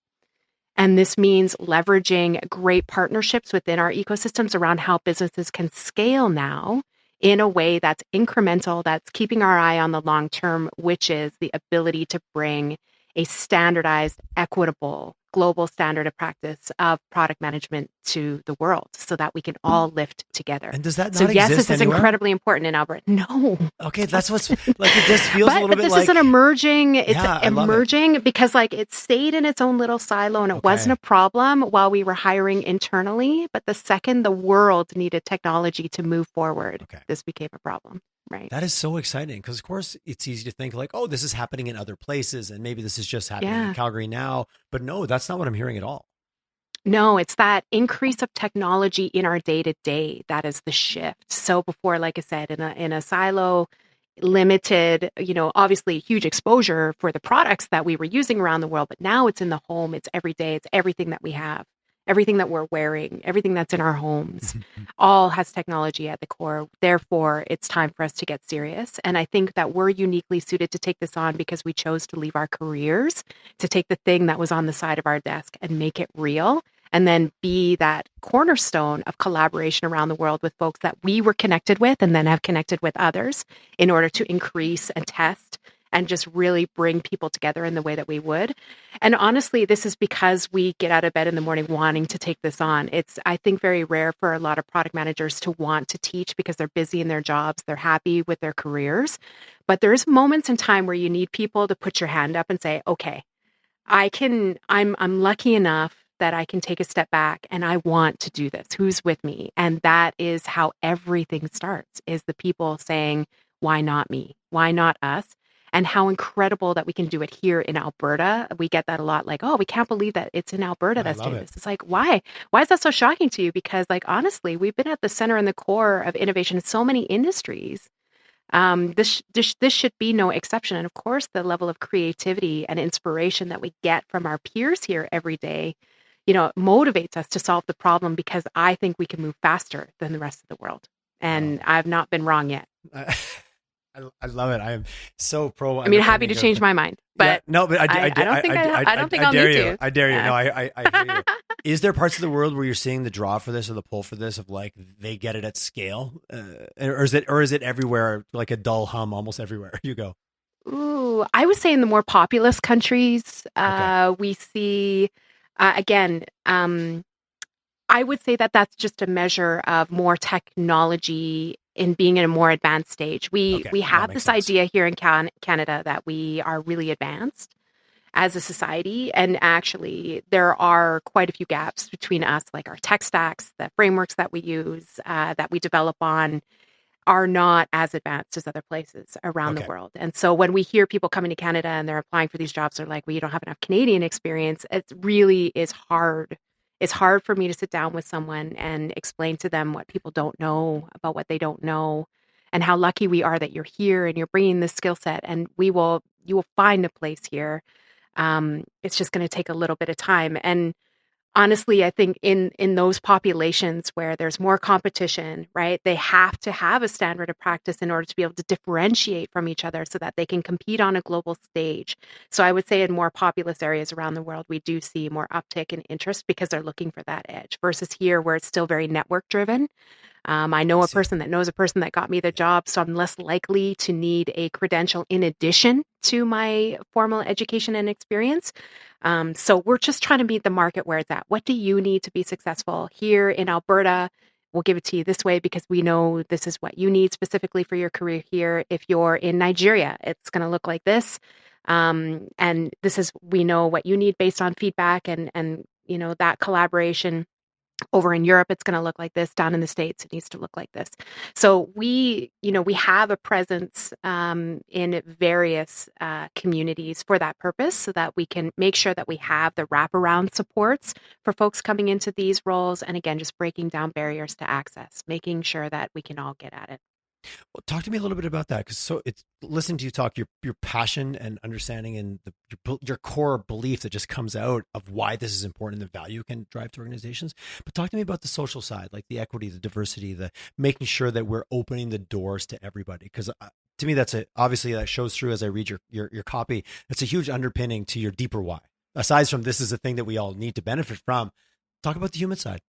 And this means leveraging great partnerships within our ecosystems around how businesses can scale now in a way that's incremental, that's keeping our eye on the long term, which is the ability to bring a standardized, equitable, global standard of practice of product management to the world so that we can all lift together. And does that not so yes, exist this is anywhere? Incredibly important in Alberta. No. Okay, that's what's like. It just feels a little bit this like is an emerging. It's Yeah, I love emerging because like it stayed in its own little silo and it wasn't a problem while we were hiring internally. But the second the world needed technology to move forward, this became a problem. Right. That is so exciting because, of course, it's easy to think like, oh, this is happening in other places and maybe this is just happening in Calgary now. But no, that's not what I'm hearing at all. No, it's that increase of technology in our day to day that is the shift. So before, like I said, in a silo, limited, obviously huge exposure for the products that we were using around the world, but now it's in the home, it's every day, it's everything that we have. Everything that we're wearing, everything that's in our homes, all has technology at the core. Therefore, it's time for us to get serious. And I think that we're uniquely suited to take this on because we chose to leave our careers, to take the thing that was on the side of our desk and make it real, and then be that cornerstone of collaboration around the world with folks that we were connected with and then have connected with others in order to increase and test and just really bring people together in the way that we would. And honestly, this is because we get out of bed in the morning wanting to take this on. It's, I think, very rare for a lot of product managers to want to teach because they're busy in their jobs, they're happy with their careers. But there's moments in time where you need people to put your hand up and say, okay, I'm lucky enough that I can take a step back and I want to do this. Who's with me? And that is how everything starts, is the people saying, why not me? Why not us? And how incredible that we can do it here in Alberta. We get that a lot, like, oh, we can't believe that it's in Alberta that's doing this. It's like, why? Why is that so shocking to you? Because, like, honestly, we've been at the center and the core of innovation in so many industries. This should be no exception. And of course, the level of creativity and inspiration that we get from our peers here every day, motivates us to solve the problem because I think we can move faster than the rest of the world. And I've not been wrong yet. I love it. I am so pro. I mean, happy to change my mind, but no, but I don't think I'll need to. I dare you. No, I hear you. Is there parts of the world where you're seeing the draw for this or the pull for this of like they get it at scale, or is it everywhere like a dull hum almost everywhere you go? Ooh, I would say in the more populous countries, we see again. I would say that that's just a measure of more technology in being in a more advanced stage. We have this idea here in Canada that we are really advanced as a society. And actually, there are quite a few gaps between us, like our tech stacks, the frameworks that we use, that we develop on, are not as advanced as other places around the world. And so when we hear people coming to Canada and they're applying for these jobs, they're like, well, you don't have enough Canadian experience. It really is hard. It's hard for me to sit down with someone and explain to them what people don't know about what they don't know and how lucky we are that you're here and you're bringing this skill set, and you will find a place here. It's just going to take a little bit of time. And honestly, I think in those populations where there's more competition, right, they have to have a standard of practice in order to be able to differentiate from each other so that they can compete on a global stage. So I would say in more populous areas around the world, we do see more uptick in interest because they're looking for that edge versus here where it's still very network driven. I know a person that knows a person that got me the job, so I'm less likely to need a credential in addition to my formal education and experience. So we're just trying to meet the market where it's at. What do you need to be successful here in Alberta? We'll give it to you this way because we know this is what you need specifically for your career here. If you're in Nigeria, it's going to look like this. And this is, we know what you need based on feedback and that collaboration. Over in Europe, it's going to look like this. Down in the States, it needs to look like this. So we have a presence in various communities for that purpose, so that we can make sure that we have the wraparound supports for folks coming into these roles. And again, just breaking down barriers to access, making sure that we can all get at it. Well, talk to me a little bit about that, because it's listening to you talk, your passion and understanding, and your core belief that just comes out of why this is important and the value it can drive to organizations. But talk to me about the social side, like the equity, the diversity, the making sure that we're opening the doors to everybody. Because to me, obviously that shows through as I read your copy. It's a huge underpinning to your deeper why. Aside from this is a thing that we all need to benefit from. Talk about the human side.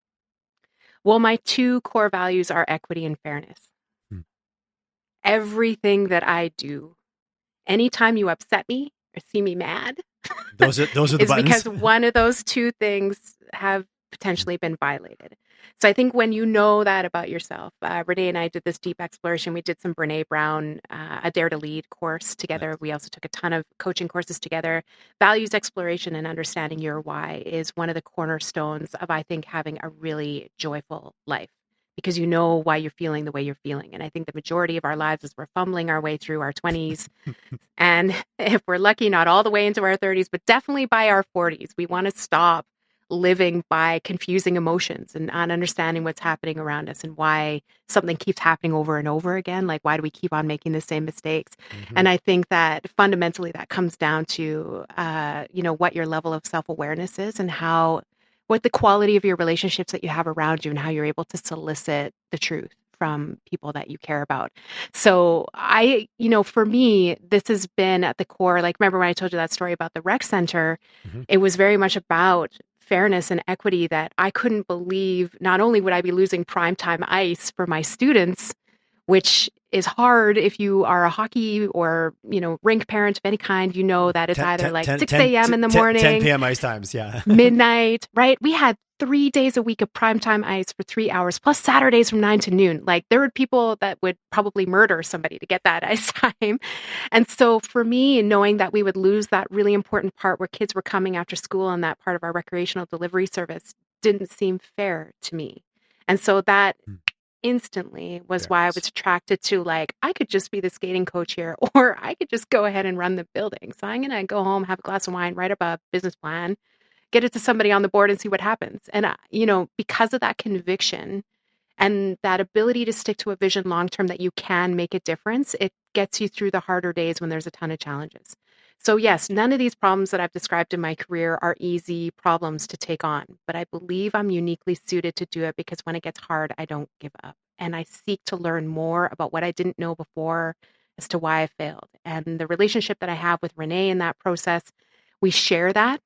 Well, my two core values are equity and fairness. Everything that I do, anytime you upset me or see me mad, those are the is buttons. because one of those two things have potentially been violated. So I think when you know that about yourself, Renee and I did this deep exploration. We did some Brene Brown, a Dare to Lead course together. Nice. We also took a ton of coaching courses together. Values exploration and understanding your why is one of the cornerstones of, I think, having a really joyful life, because you know why you're feeling the way you're feeling. And I think the majority of our lives is we're fumbling our way through our 20s. And if we're lucky, not all the way into our 30s, but definitely by our 40s, we want to stop living by confusing emotions and not understanding what's happening around us and why something keeps happening over and over again. Like, why do we keep on making the same mistakes? Mm-hmm. And I think that fundamentally that comes down to, what your level of self-awareness is, and what the quality of your relationships that you have around you, and how you're able to solicit the truth from people that you care about. So for me, this has been at the core. Like, remember when I told you that story about the rec center? Mm-hmm. It was very much about fairness and equity, that I couldn't believe not only would I be losing primetime ice for my students, which is hard if you are a hockey or, rink parent of any kind, that it's either 6 a.m. in the morning, 10 p.m. ice times, yeah. midnight, right? We had 3 days a week of primetime ice for 3 hours, plus Saturdays from 9 to noon. Like, there were people that would probably murder somebody to get that ice time. And so for me, knowing that we would lose that really important part where kids were coming after school, and that part of our recreational delivery service didn't seem fair to me. And so that instantly was why I was attracted to, like, I could just be the skating coach here, or I could just go ahead and run the building. So I'm going to go home, have a glass of wine, write up a business plan, get it to somebody on the board, and see what happens. And, because of that conviction and that ability to stick to a vision long-term that you can make a difference, it gets you through the harder days when there's a ton of challenges. So yes, none of these problems that I've described in my career are easy problems to take on, but I believe I'm uniquely suited to do it, because when it gets hard, I don't give up. And I seek to learn more about what I didn't know before as to why I failed. And the relationship that I have with Renee in that process, we share that.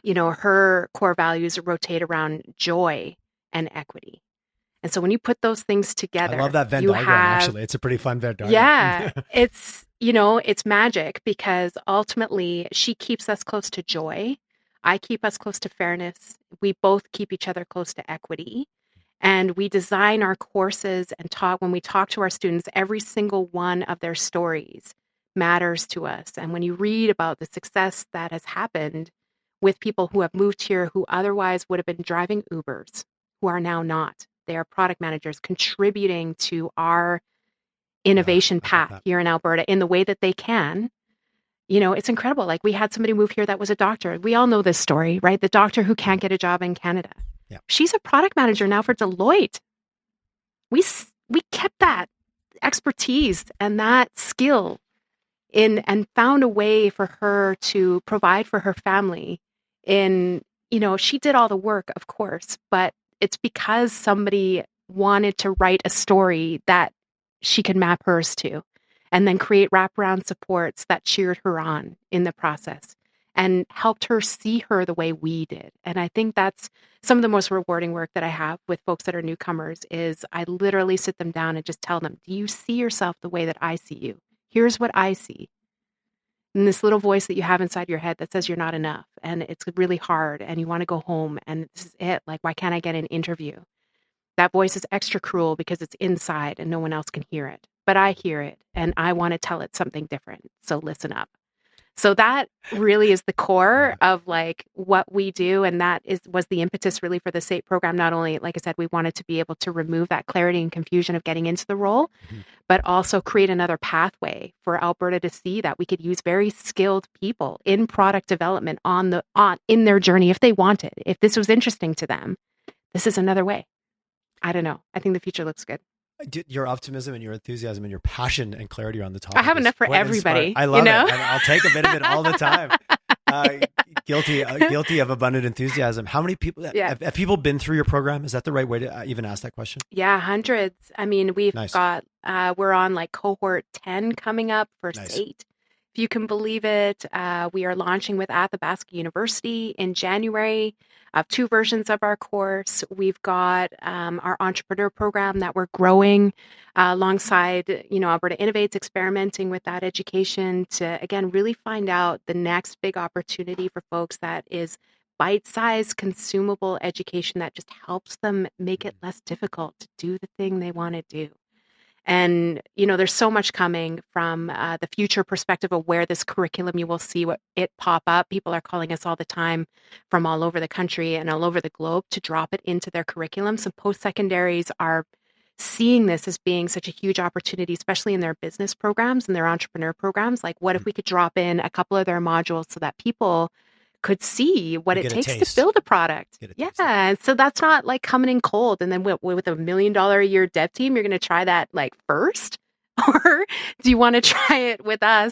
Her core values rotate around joy and equity. And so when you put those things together, I love that Venn diagram, actually. It's a pretty fun Venn diagram. Yeah, it's magic, because ultimately she keeps us close to joy. I keep us close to fairness. We both keep each other close to equity. And we design our courses and when we talk to our students, every single one of their stories matters to us. And when you read about the success that has happened with people who have moved here, who otherwise would have been driving Ubers, who are now not. They are product managers contributing to our innovation path here in Alberta in the way that they can. It's incredible. Like, we had somebody move here that was a doctor. We all know this story, right? The doctor who can't get a job in Canada. Yeah. She's a product manager now for Deloitte. We kept that expertise and that skill and found a way for her to provide for her family. She did all the work, of course, but it's because somebody wanted to write a story that she could map hers to, and then create wraparound supports that cheered her on in the process and helped her see her the way we did. And I think that's some of the most rewarding work that I have with folks that are newcomers. Is I literally sit them down and just tell them, do you see yourself the way that I see you? Here's what I see. And this little voice that you have inside your head that says you're not enough, and it's really hard, and you want to go home, and this is it. Like, why can't I get an interview? That voice is extra cruel because it's inside and no one else can hear it. But I hear it, and I want to tell it something different. So listen up. So that really is the core of like what we do. And that was the impetus really for the SAPE program. Not only, like I said, we wanted to be able to remove that clarity and confusion of getting into the role, but also create another pathway for Alberta to see that we could use very skilled people in product development in their journey if they wanted. If this was interesting to them, this is another way. I don't know. I think the future looks good. Your optimism and your enthusiasm and your passion and clarity on the topic. I have enough for everybody. I love it. I'll take a bit of it all the time. Guilty of abundant enthusiasm. How many people have people been through your program? Is that the right way to even ask that question? Yeah, hundreds. I mean, we've got we're on like cohort 10 coming up for SATE. If you can believe it, we are launching with Athabasca University in January of 2 versions of our course. We've got our entrepreneur program that we're growing alongside, Alberta Innovates, experimenting with that education to, again, really find out the next big opportunity for folks that is bite-sized, consumable education that just helps them make it less difficult to do the thing they want to do. And, there's so much coming from the future perspective of where this curriculum, you will see it pop up. People are calling us all the time from all over the country and all over the globe to drop it into their curriculum. So post-secondaries are seeing this as being such a huge opportunity, especially in their business programs and their entrepreneur programs. Like, what if we could drop in a couple of their modules so that people could see what it takes to build a product. Yeah. So that's not like coming in cold. And then with $1 million a year dev team, you're going to try that like first, or do you want to try it with us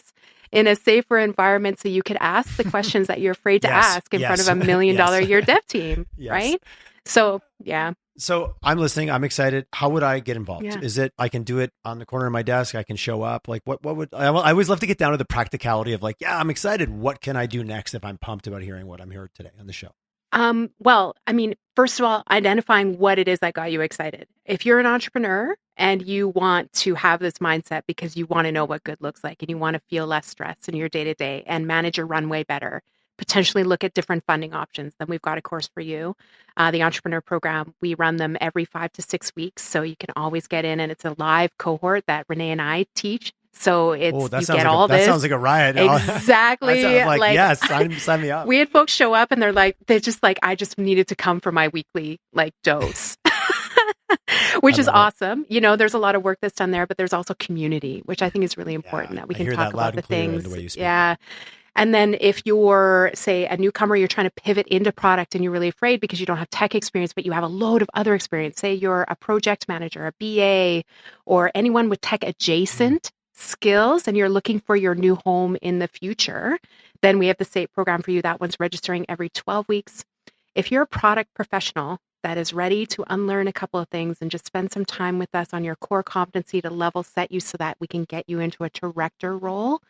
in a safer environment so you could ask the questions that you're afraid to ask in front of $1 million a year dev team, right? So, yeah. So I'm listening. I'm excited. How would I get involved? Yeah. Is it, I can do it on the corner of my desk. I can show up. Like what would, I always love to get down to the practicality of like, yeah, I'm excited. What can I do next if I'm pumped about hearing what I'm hearing today on the show? Well, I mean, first of all, identifying what it is that got you excited. If you're an entrepreneur and you want to have this mindset because you want to know what good looks like and you want to feel less stress in your day-to-day and manage your runway better, potentially look at different funding options, then we've got a course for you. The entrepreneur program, we run them every 5 to 6 weeks. So you can always get in, and it's a live cohort that Renee and I teach. So it's, you get all this. That sounds like a riot. Exactly. Like, yes, sign me up. We had folks show up and they're just like, I just needed to come for my weekly like dose. Which is awesome. There's a lot of work that's done there, but there's also community, which I think is really important, that we can talk about the things. Yeah. And then if you're, say, a newcomer, you're trying to pivot into product and you're really afraid because you don't have tech experience, but you have a load of other experience. Say you're a project manager, a BA, or anyone with tech adjacent skills, and you're looking for your new home in the future, then we have the SAPE program for you. That one's registering every 12 weeks. If you're a product professional that is ready to unlearn a couple of things and just spend some time with us on your core competency to level set you so that we can get you into a director role,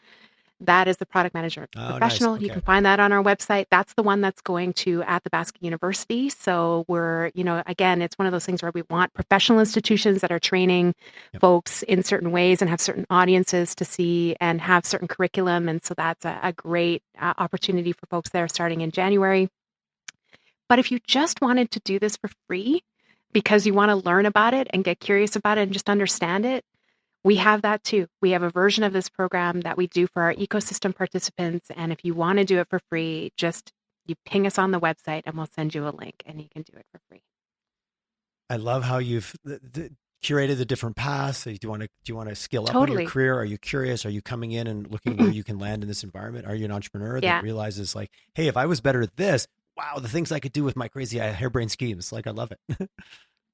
that is the product manager professional. Nice. Okay. You can find that on our website. That's the one that's going to Athabasca University. So we're, again, it's one of those things where we want professional institutions that are training folks in certain ways and have certain audiences to see and have certain curriculum. And so that's a great opportunity for folks there starting in January. But if you just wanted to do this for free because you want to learn about it and get curious about it and just understand it, we have that too. We have a version of this program that we do for our ecosystem participants. And if you want to do it for free, just you ping us on the website and we'll send you a link and you can do it for free. I love how you've curated the different paths. Do you want to skill up in your career? Are you curious? Are you coming in and looking where you can land in this environment? Are you an entrepreneur that realizes like, hey, if I was better at this, wow, the things I could do with my crazy harebrained schemes. Like, I love it.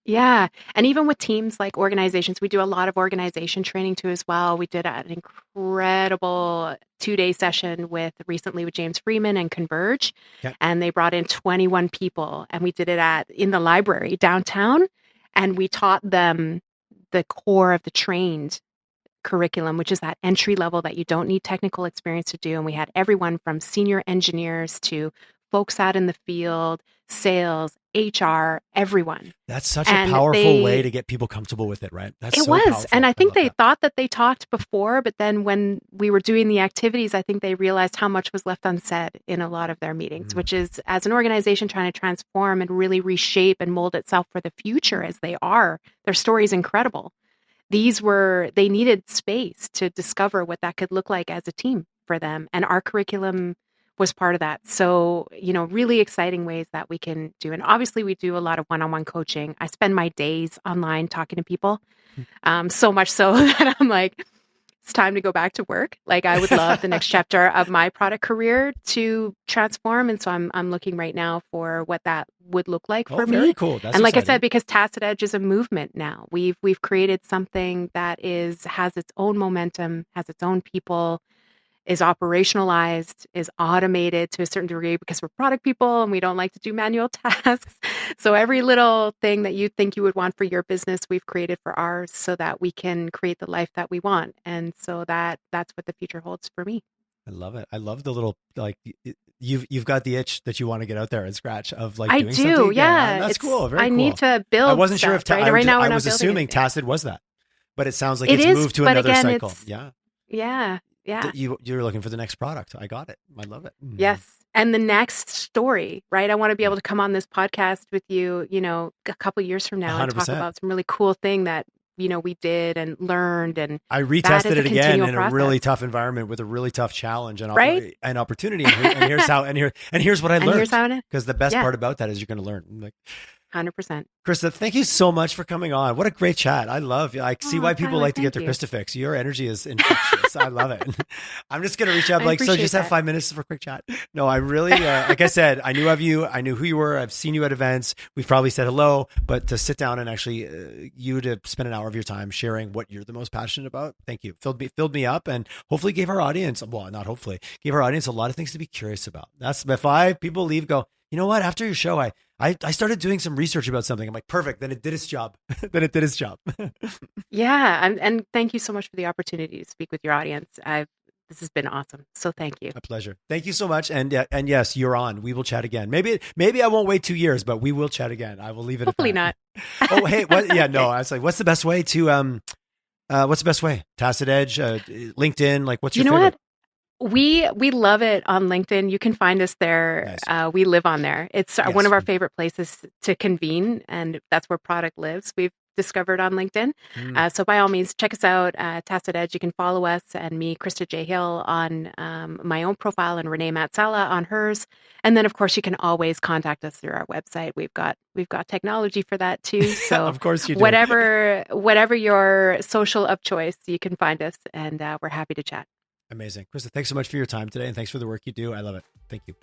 Yeah. And even with teams like organizations, we do a lot of organization training too as well. We did an incredible 2-day session recently with James Freeman and Converge. Okay. And they brought in 21 people and we did it in the library downtown. And we taught them the core of the trained curriculum, which is that entry level that you don't need technical experience to do. And we had everyone from senior engineers to folks out in the field, sales, HR, everyone. That's such a powerful way to get people comfortable with it, right? It was. Powerful. And I think they thought that they talked before, but then when we were doing the activities, I think they realized how much was left unsaid in a lot of their meetings, which is, as an organization trying to transform and really reshape and mold itself for the future as they are, their story is incredible. They needed space to discover what that could look like as a team. for them. And our curriculum was part of that. So, really exciting ways that we can do. And obviously we do a lot of one-on-one coaching. I spend my days online talking to people. So much so that I'm like, it's time to go back to work. Like I would love the next chapter of my product career to transform. And so I'm looking right now for what that would look like for me. Very cool. That's and like exciting. I said, because Tacit Edge is a movement now, we've created something that has its own momentum, has its own people, is operationalized, is automated to a certain degree because we're product people and we don't like to do manual tasks. So every little thing that you think you would want for your business, we've created for ours so that we can create the life that we want. And so that's what the future holds for me. I love it. I love the little, like, you've got the itch that you want to get out there and scratch of like I doing do, something. yeah. That's cool. Very I cool. need to build. I wasn't sure if right now I was assuming Tacit was that, but it sounds like it's moved to another cycle. Yeah. Yeah. You're looking for the next product. I got it. I love it. Yes. And the next story, right? I want to be able to come on this podcast with you, a couple of years from now 100%. and talk about some really cool thing that, we did and learned. And I retested it again in a really tough environment with a really tough challenge and, and opportunity. And here's how, and here's what I learned. Because the best part about that is you're going to learn. Like, 100%. Krista, thank you so much for coming on. What a great chat. I love you. I see why people Tyler, like to get their Krista fix. Your energy is infectious. I love it. I'm just going to reach out so just have 5 minutes for a quick chat. No, I really, like I said, I knew of you. I knew who you were. I've seen you at events. We've probably said hello, but to sit down and actually you to spend an hour of your time sharing what you're the most passionate about. Thank you. Filled me up and hopefully gave our audience, well, not hopefully, gave our audience a lot of things to be curious about. That's if people leave, go, you know what? After your show, I started doing some research about something. I'm like, perfect. Then it did its job. Yeah. And thank you so much for the opportunity to speak with your audience. This has been awesome. So thank you. A pleasure. Thank you so much. And yes, you're on. We will chat again. Maybe I won't wait 2 years, but we will chat again. I will leave it Hopefully at that. not. Oh, hey, what? Yeah, no, I was like, what's the best way to, what's the best way? Tacit Edge, LinkedIn, like what's your favorite? What? We love it on LinkedIn. You can find us there. Nice. We live on there. It's one of our favorite places to convene, and that's where product lives. We've discovered on LinkedIn. So by all means, check us out. Tacit Edge. You can follow us and me, Christa J. Hill, on my own profile and Renee Matsala on hers. And then, of course, you can always contact us through our website. We've got technology for that too. So of course you do. Whatever your social of choice, you can find us, and we're happy to chat. Amazing. Krista, thanks so much for your time today and thanks for the work you do. I love it. Thank you.